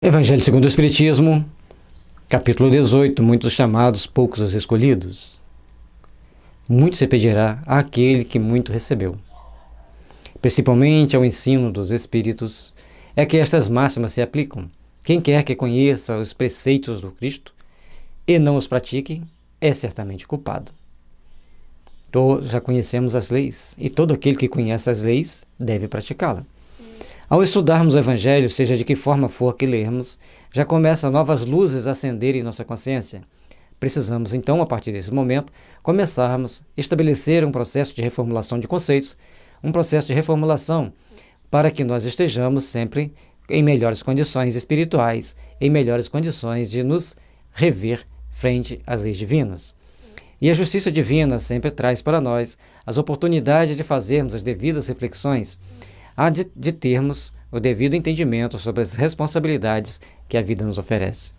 Evangelho segundo o Espiritismo, capítulo 18, muitos chamados, poucos os escolhidos. Muito se pedirá àquele que muito recebeu. Principalmente ao ensino dos Espíritos, é que estas máximas se aplicam. Quem quer que conheça os preceitos do Cristo e não os pratique, é certamente culpado. Todos já conhecemos as leis, e todo aquele que conhece as leis deve praticá-la. Ao estudarmos o Evangelho, seja de que forma for que lermos, já começam novas luzes a acender em nossa consciência. Precisamos, então, a partir desse momento, começarmos a estabelecer um processo de reformulação de conceitos, um processo de reformulação para que nós estejamos sempre em melhores condições espirituais, em melhores condições de nos rever frente às leis divinas. E a justiça divina sempre traz para nós as oportunidades de fazermos as devidas reflexões, de termos o devido entendimento sobre as responsabilidades que a vida nos oferece.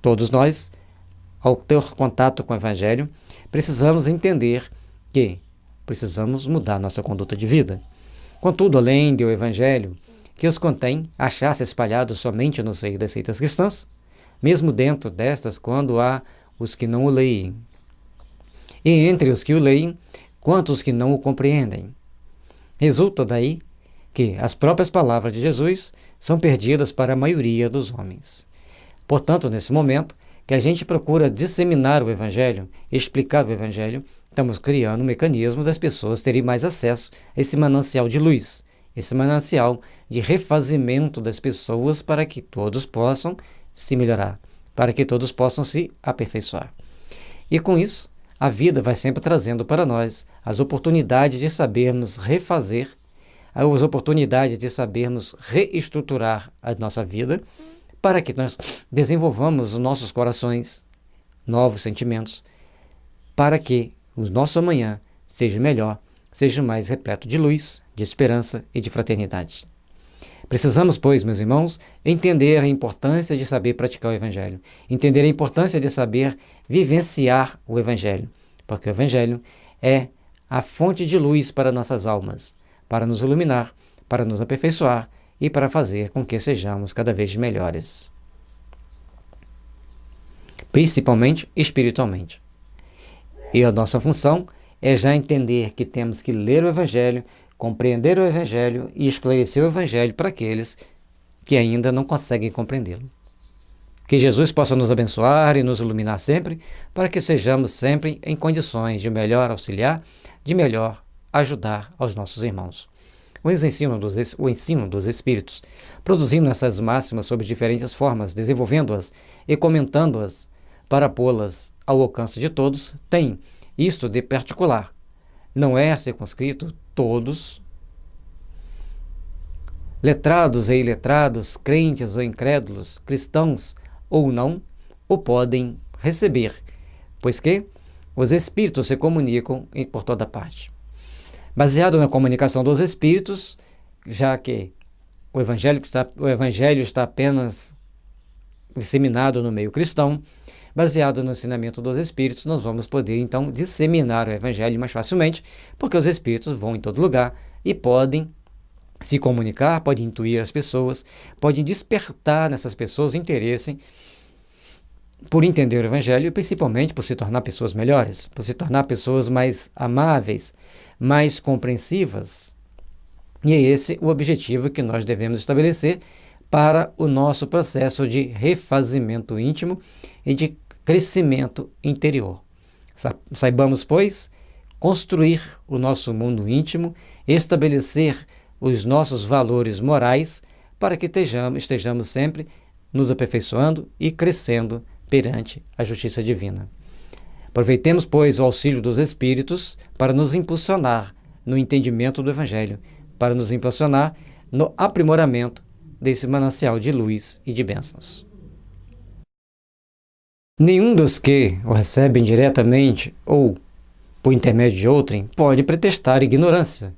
Todos nós, ao ter contato com o Evangelho, precisamos entender que precisamos mudar nossa conduta de vida. Contudo, além do Evangelho, que os contém, achar-se espalhados somente no seio das seitas cristãs, mesmo dentro destas, quando há os que não o leem. E entre os que o leem, quantos que não o compreendem. Resulta daí que as próprias palavras de Jesus são perdidas para a maioria dos homens. Portanto, nesse momento que a gente procura disseminar o Evangelho, explicar o Evangelho, estamos criando um mecanismo das pessoas terem mais acesso a esse manancial de luz, esse manancial de refazimento das pessoas para que todos possam se melhorar, para que todos possam se aperfeiçoar. E com isso, a vida vai sempre trazendo para nós as oportunidades de sabermos refazer, as oportunidades de sabermos reestruturar a nossa vida, para que nós desenvolvamos os nossos corações, novos sentimentos, para que o nosso amanhã seja melhor, seja mais repleto de luz, de esperança e de fraternidade. Precisamos, pois, meus irmãos, entender a importância de saber praticar o Evangelho, entender a importância de saber vivenciar o Evangelho, porque o Evangelho é a fonte de luz para nossas almas, para nos iluminar, para nos aperfeiçoar e para fazer com que sejamos cada vez melhores, principalmente espiritualmente. E a nossa função é já entender que temos que ler o Evangelho, compreender o Evangelho e esclarecer o Evangelho para aqueles que ainda não conseguem compreendê-lo. Que Jesus possa nos abençoar e nos iluminar sempre, para que sejamos sempre em condições de melhor auxiliar, de melhor ajudar aos nossos irmãos. O ensino dos Espíritos, produzindo essas máximas sob diferentes formas, desenvolvendo-as e comentando-as para pô-las ao alcance de todos, tem isto de particular. Não é circunscrito todos, letrados e iletrados, crentes ou incrédulos, cristãos ou não, o podem receber, pois que os Espíritos se comunicam por toda parte. Baseado na comunicação dos Espíritos, já que o Evangelho está apenas disseminado no meio cristão, baseado no ensinamento dos Espíritos, nós vamos poder, então, disseminar o Evangelho mais facilmente, porque os Espíritos vão em todo lugar e podem se comunicar, podem intuir as pessoas, podem despertar nessas pessoas interesse por entender o Evangelho e principalmente por se tornar pessoas melhores, por se tornar pessoas mais amáveis, mais compreensivas. E é esse o objetivo que nós devemos estabelecer para o nosso processo de refazimento íntimo e de crescimento interior. Saibamos, pois, construir o nosso mundo íntimo, estabelecer os nossos valores morais para que estejamos sempre nos aperfeiçoando e crescendo perante a justiça divina. Aproveitemos, pois, o auxílio dos Espíritos para nos impulsionar no entendimento do Evangelho, para nos impulsionar no aprimoramento desse manancial de luz e de bênçãos. Nenhum dos que o recebem diretamente ou por intermédio de outrem pode pretextar ignorância.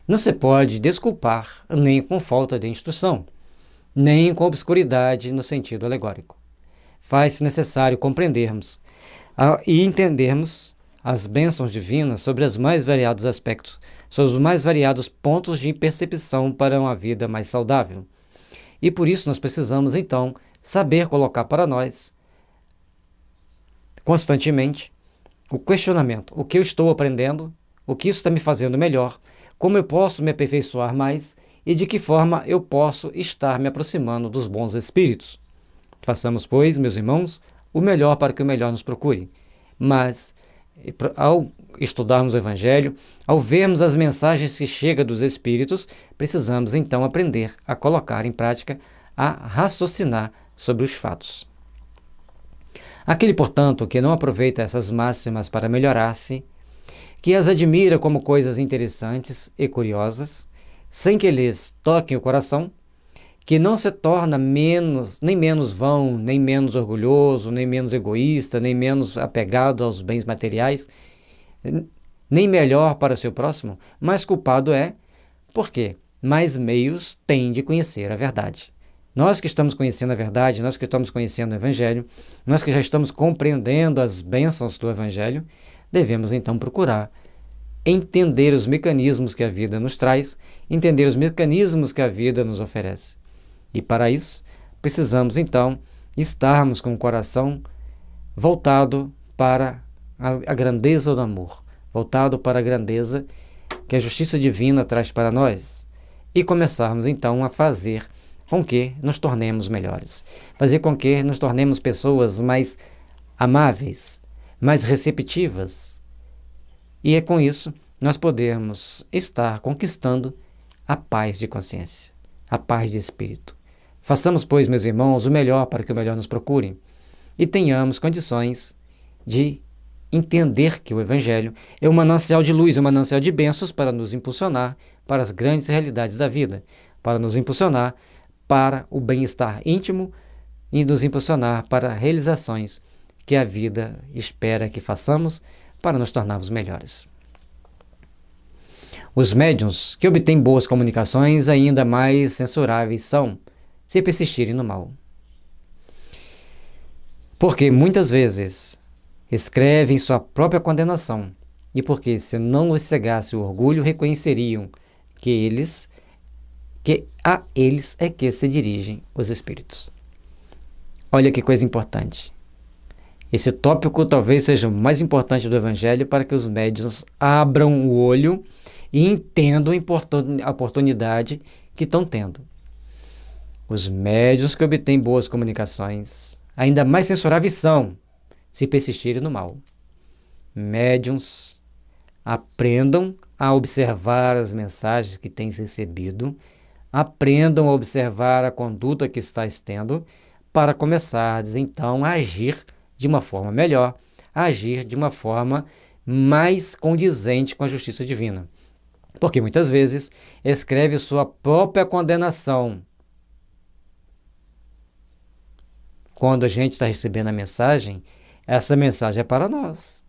Não se pode desculpar nem com falta de instrução, nem com obscuridade no sentido alegórico. Faz-se necessário compreendermos e entendermos as bênçãos divinas sobre os mais variados aspectos, sobre os mais variados pontos de percepção para uma vida mais saudável. E por isso nós precisamos, então, saber colocar para nós constantemente o questionamento: o que eu estou aprendendo, o que isso está me fazendo melhor, como eu posso me aperfeiçoar mais e de que forma eu posso estar me aproximando dos bons espíritos. Façamos, pois, meus irmãos, o melhor para que o melhor nos procure. Mas, ao estudarmos o Evangelho, ao vermos as mensagens que chegam dos Espíritos, precisamos então aprender a colocar em prática, a raciocinar sobre os fatos. Aquele, portanto, que não aproveita essas máximas para melhorar-se, que as admira como coisas interessantes e curiosas, sem que lhes toquem o coração, que não se torna nem menos vão, nem menos orgulhoso, nem menos egoísta, nem menos apegado aos bens materiais, nem melhor para o seu próximo, mas culpado é, porque mais meios tem de conhecer a verdade. Nós que estamos conhecendo a verdade, nós que estamos conhecendo o Evangelho, nós que já estamos compreendendo as bênçãos do Evangelho, devemos então procurar entender os mecanismos que a vida nos traz, entender os mecanismos que a vida nos oferece. E para isso, precisamos então estarmos com o coração voltado para a grandeza do amor, voltado para a grandeza que a justiça divina traz para nós, e começarmos então a fazer com que nos tornemos melhores, fazer com que nos tornemos pessoas mais amáveis, mais receptivas, e é com isso nós podemos estar conquistando a paz de consciência, a paz de espírito. Façamos, pois, meus irmãos, o melhor para que o melhor nos procure e tenhamos condições de entender que o Evangelho é um manancial de luz, um manancial de bênçãos para nos impulsionar para as grandes realidades da vida, para nos impulsionar para o bem-estar íntimo e nos impulsionar para realizações que a vida espera que façamos para nos tornarmos melhores. Os médiuns que obtêm boas comunicações ainda mais censuráveis são, se persistirem no mal. Porque muitas vezes escrevem sua própria condenação, e porque se não lhes cegasse o orgulho, reconheceriam que a eles é que se dirigem os espíritos. Olha que coisa importante. Esse tópico talvez seja o mais importante do Evangelho para que os médiuns abram o olho e entendam a oportunidade que estão tendo. Os médiuns que obtêm boas comunicações, ainda mais censuráveis são, se persistirem no mal. Médiuns, aprendam a observar as mensagens que têm recebido, aprendam a observar a conduta que estáis tendo, para começardes então a agir de uma forma melhor, a agir de uma forma mais condizente com a justiça divina. Porque muitas vezes escreve sua própria condenação. Quando a gente está recebendo a mensagem, essa mensagem é para nós.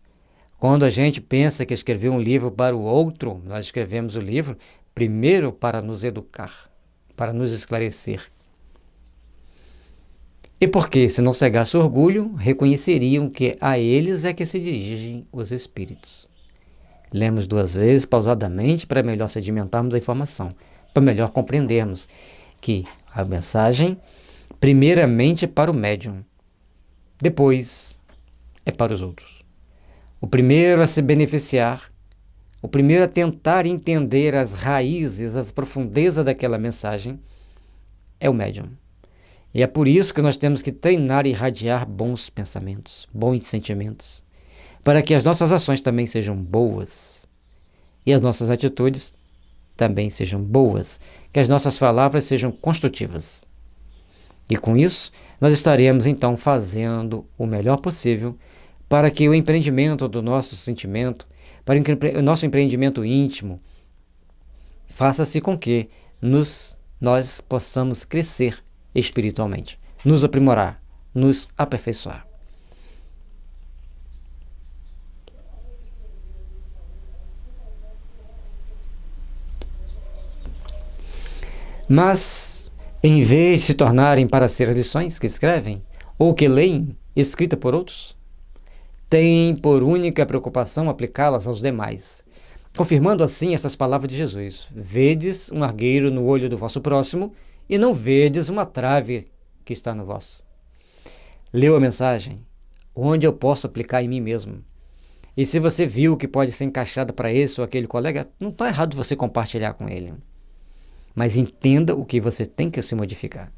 Quando a gente pensa que escreveu um livro para o outro, nós escrevemos o livro primeiro para nos educar, para nos esclarecer. E porque, se não cegasse o orgulho, reconheceriam que a eles é que se dirigem os espíritos. Lemos 2 vezes, pausadamente, para melhor sedimentarmos a informação, para melhor compreendermos que a mensagem, primeiramente, é para o médium, depois é para os outros. O primeiro a se beneficiar, o primeiro a tentar entender as raízes, as profundezas daquela mensagem, é o médium. E é por isso que nós temos que treinar e irradiar bons pensamentos, bons sentimentos, para que as nossas ações também sejam boas e as nossas atitudes também sejam boas, que as nossas palavras sejam construtivas. E com isso, nós estaremos então fazendo o melhor possível para que o empreendimento do nosso sentimento, para que o nosso empreendimento íntimo, faça-se com que nós possamos crescer espiritualmente, nos aprimorar, nos aperfeiçoar. Mas, em vez de se tornarem para ser as lições que escrevem, ou que leem, escrita por outros, têm por única preocupação aplicá-las aos demais, confirmando assim estas palavras de Jesus: vedes um argueiro no olho do vosso próximo, e não vedes uma trave que está no vosso. leu a mensagem, onde eu posso aplicar em mim mesmo. E se você viu que pode ser encaixada para esse ou aquele colega, não está errado você compartilhar com ele. Mas entenda o que você tem que se modificar.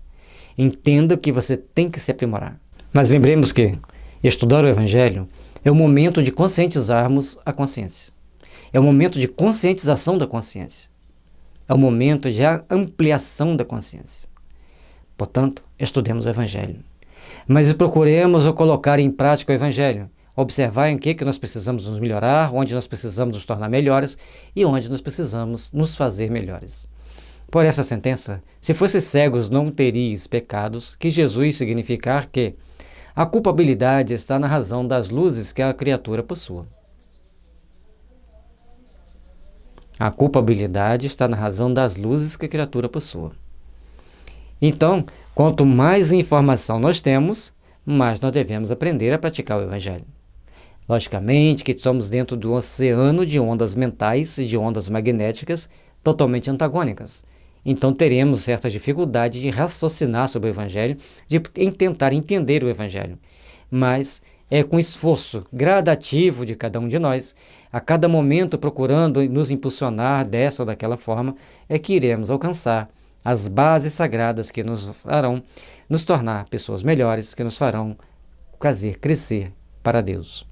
Entenda o que você tem que se aprimorar. Mas lembremos que estudar o Evangelho é o momento de conscientizarmos a consciência. É o momento de conscientização da consciência. É o momento de ampliação da consciência. Portanto, estudemos o Evangelho. Mas procuremos colocar em prática o Evangelho. Observar em que nós precisamos nos melhorar, onde nós precisamos nos tornar melhores e onde nós precisamos nos fazer melhores. Por essa sentença, se fosse cegos não teríeis pecados, que Jesus significar que a culpabilidade está na razão das luzes que a criatura possua. A culpabilidade está na razão das luzes que a criatura possua. Então, quanto mais informação nós temos, mais nós devemos aprender a praticar o Evangelho. Logicamente que estamos dentro do oceano de ondas mentais e de ondas magnéticas totalmente antagônicas. Então teremos certa dificuldade de raciocinar sobre o Evangelho, de tentar entender o Evangelho. Mas é com esforço gradativo de cada um de nós, a cada momento procurando nos impulsionar dessa ou daquela forma, é que iremos alcançar as bases sagradas que nos farão nos tornar pessoas melhores, que nos farão fazer crescer para Deus.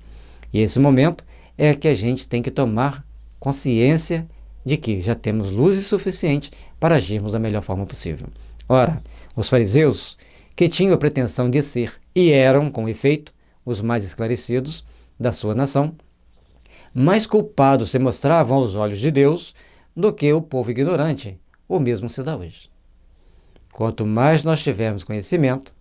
E esse momento é que a gente tem que tomar consciência de que já temos luz suficiente para agirmos da melhor forma possível. Ora, os fariseus, que tinham a pretensão de ser, e eram, com efeito, os mais esclarecidos da sua nação, mais culpados se mostravam aos olhos de Deus do que o povo ignorante, o mesmo se dá hoje. Quanto mais nós tivermos conhecimento,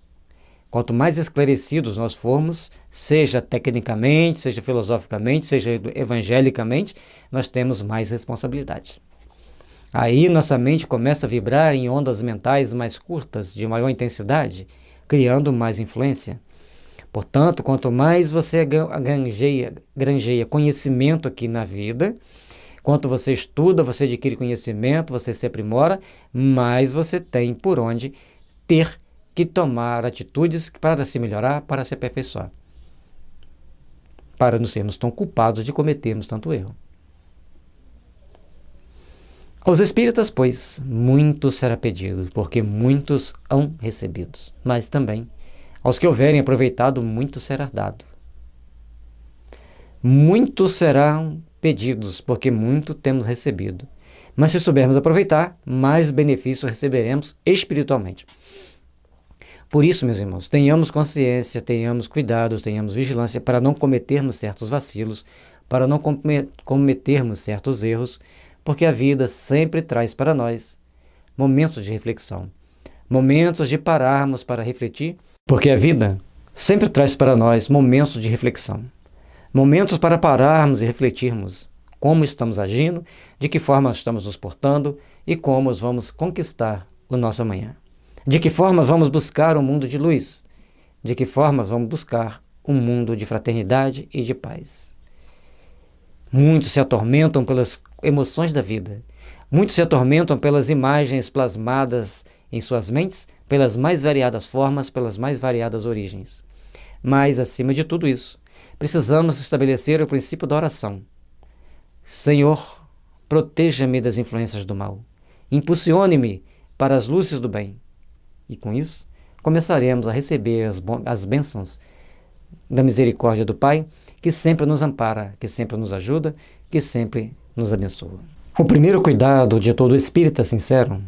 quanto mais esclarecidos nós formos, seja tecnicamente, seja filosoficamente, seja evangelicamente, nós temos mais responsabilidade. Aí nossa mente começa a vibrar em ondas mentais mais curtas, de maior intensidade, criando mais influência. Portanto, quanto mais você granjeia conhecimento aqui na vida, quanto você estuda, você adquire conhecimento, você se aprimora, mais você tem por onde ter que tomar atitudes para se melhorar, para se aperfeiçoar, para não sermos tão culpados de cometermos tanto erro. Aos espíritas, pois, muito será pedido, porque muitos hão recebidos, mas também aos que houverem aproveitado, muito será dado. Muitos serão pedidos, porque muito temos recebido. Mas se soubermos aproveitar, mais benefícios receberemos espiritualmente. Por isso, meus irmãos, tenhamos consciência, tenhamos cuidados, tenhamos vigilância para não cometermos certos vacilos, para não cometermos certos erros, porque a vida sempre traz para nós momentos de reflexão, momentos de pararmos para refletir, porque a vida sempre traz para nós momentos de reflexão, momentos para pararmos e refletirmos como estamos agindo, de que forma estamos nos portando e como vamos conquistar o nosso amanhã. De que forma vamos buscar um mundo de luz, de que forma vamos buscar um mundo de fraternidade e de paz. Muitos se atormentam pelas emoções da vida, muitos se atormentam pelas imagens plasmadas em suas mentes, pelas mais variadas formas, pelas mais variadas origens. Mas, acima de tudo isso, precisamos estabelecer o princípio da oração. Senhor, proteja-me das influências do mal, impulsione-me para as luzes do bem. E com isso, começaremos a receber as bênçãos da misericórdia do Pai, que sempre nos ampara, que sempre nos ajuda, que sempre nos abençoa. O primeiro cuidado de todo espírita sincero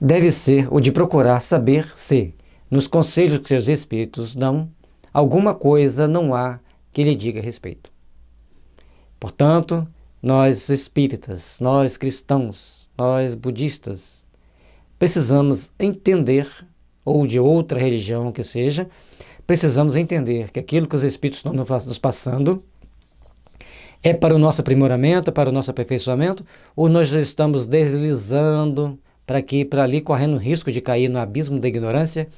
deve ser o de procurar saber se, nos conselhos que seus espíritos dão, alguma coisa não há que lhe diga a respeito. Portanto, nós espíritas, nós cristãos, nós budistas, precisamos entender, ou de outra religião que seja, precisamos entender que aquilo que os espíritos estão nos passando é para o nosso aprimoramento, para o nosso aperfeiçoamento, ou nós estamos deslizando para aqui e para ali, correndo o risco de cair no abismo da ignorância,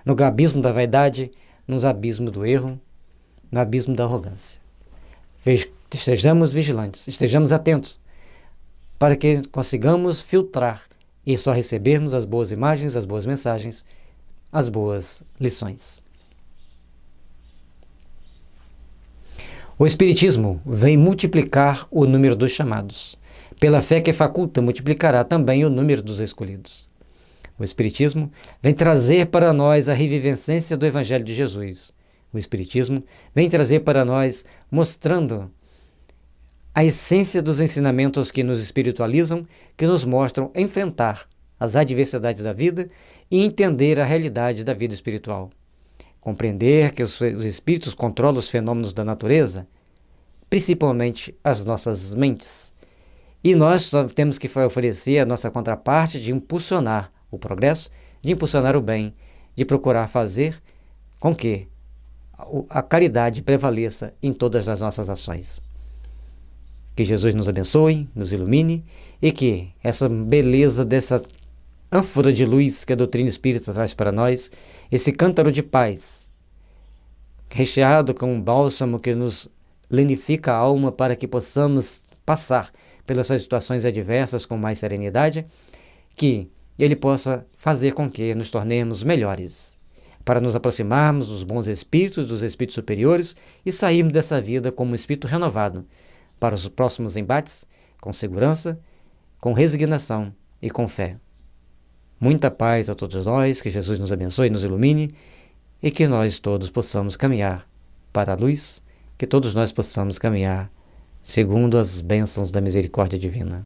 no abismo da vaidade, no abismo do erro, no abismo da arrogância. Estejamos vigilantes, estejamos atentos, para que consigamos filtrar e só recebermos as boas imagens, as boas mensagens, as boas lições. O Espiritismo vem multiplicar o número dos chamados. Pela fé que faculta, multiplicará também o número dos escolhidos. O Espiritismo vem trazer para nós a revivescência do Evangelho de Jesus. O Espiritismo vem trazer para nós, mostrando a essência dos ensinamentos que nos espiritualizam, que nos mostram enfrentar as adversidades da vida e entender a realidade da vida espiritual. Compreender que os espíritos controlam os fenômenos da natureza, principalmente as nossas mentes. E nós só temos que oferecer a nossa contraparte de impulsionar o progresso, de impulsionar o bem, de procurar fazer com que a caridade prevaleça em todas as nossas ações. Que Jesus nos abençoe, nos ilumine e que essa beleza dessa ânfora de luz que a doutrina espírita traz para nós, esse cântaro de paz, recheado com um bálsamo que nos lenifica a alma para que possamos passar pelas situações adversas com mais serenidade, que ele possa fazer com que nos tornemos melhores, para nos aproximarmos dos bons espíritos, dos espíritos superiores e sairmos dessa vida como um espírito renovado para os próximos embates, com segurança, com resignação e com fé. Muita paz a todos nós, que Jesus nos abençoe e nos ilumine e que nós todos possamos caminhar para a luz, que todos nós possamos caminhar segundo as bênçãos da misericórdia divina.